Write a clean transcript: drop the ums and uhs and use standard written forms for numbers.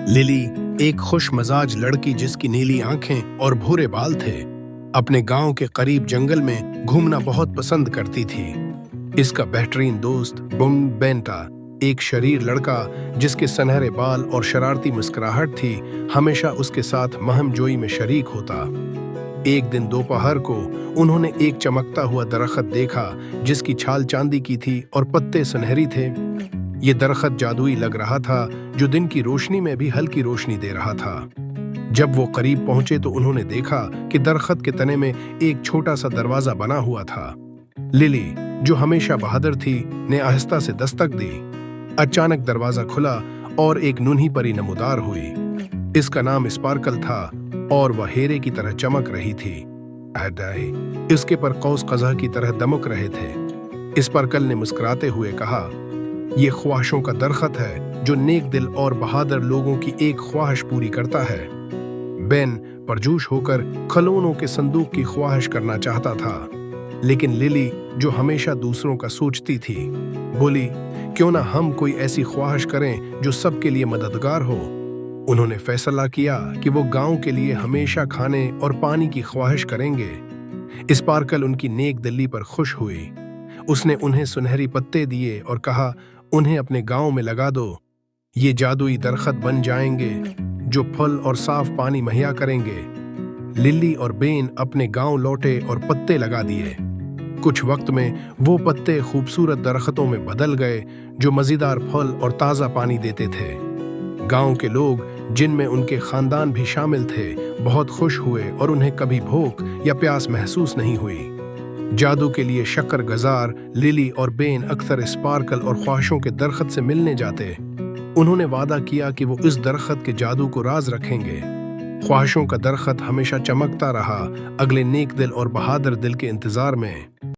Lily एक खुश मजाज लड़की जिसकी नीली आंखें और भूरे बाल थे, अपने गांव के करीब जंगल में घूमना बहुत पसंद करती थी। इसका बेहतरीन दोस्त बुम बेंटा, एक शरीर लड़का जिसके सुनहरे बाल और शरारती मुस्कुराहट थी, हमेशा उसके साथ महमजोई में शरीक होता। एक दिन दोपहर को उन्होंने एक चमकता हुआ दरख्त देखा जिसकी छाल चांदी की थी और पत्ते सुनहरी थे। ये दरख्त जादुई लग रहा था, जो दिन की रोशनी में भी हल्की रोशनी दे रहा था। जब वो करीब पहुंचे तो उन्होंने देखा कि दरख्त के तने में एक छोटा सा दरवाजा बना हुआ था। लिली, जो हमेशा बहादुर थी, ने आहिस्ता से दस्तक दी। अचानक दरवाजा खुला और एक नन्ही परी नमूदार हुई। इसका नाम स्पार्कल था और वह हीरे की तरह चमक रही थी। इसके पर कौस कज़ा की तरह दमक रहे थे। स्पार्कल ने मुस्कुराते हुए कहा, ये ख्वाहिशों का दरख्त है जो नेक दिल और बहादुर लोगों की एक ख्वाहिश पूरी करता है। बेन परजोश होकर खिलौनों के संदूक की ख्वाहिश करना चाहता था, लेकिन लिली, जो हमेशा दूसरों का सोचती थी, बोली, क्यों ना हम कोई ऐसी ख्वाहिश करें जो सबके लिए मददगार हो। उन्होंने फैसला किया कि वो गांव के लिए हमेशा खाने और पानी की ख्वाहिश करेंगे। स्पार्कल उनकी नेक दिली पर खुश हुई। उसने उन्हें सुनहरी पत्ते दिए और कहा, उन्हें अपने गांव में लगा दो। ये जादुई दरख्त बन जाएंगे जो फल और साफ पानी मुहैया करेंगे। लिली और बेन अपने गांव लौटे और पत्ते लगा दिए। कुछ वक्त में वो पत्ते खूबसूरत दरख्तों में बदल गए जो मजेदार फल और ताज़ा पानी देते थे। गांव के लोग, जिनमें उनके खानदान भी शामिल थे, बहुत खुश हुए और उन्हें कभी भूख या प्यास महसूस नहीं हुई। जादू के लिए शक्कर गजार लिली और बेन अक्सर स्पार्कल और ख्वाहिशों के दरख्त से मिलने जाते। उन्होंने वादा किया कि वो इस दरख्त के जादू को राज रखेंगे। ख्वाहिशों का दरख्त हमेशा चमकता रहा, अगले नेक दिल और बहादुर दिल के इंतजार में।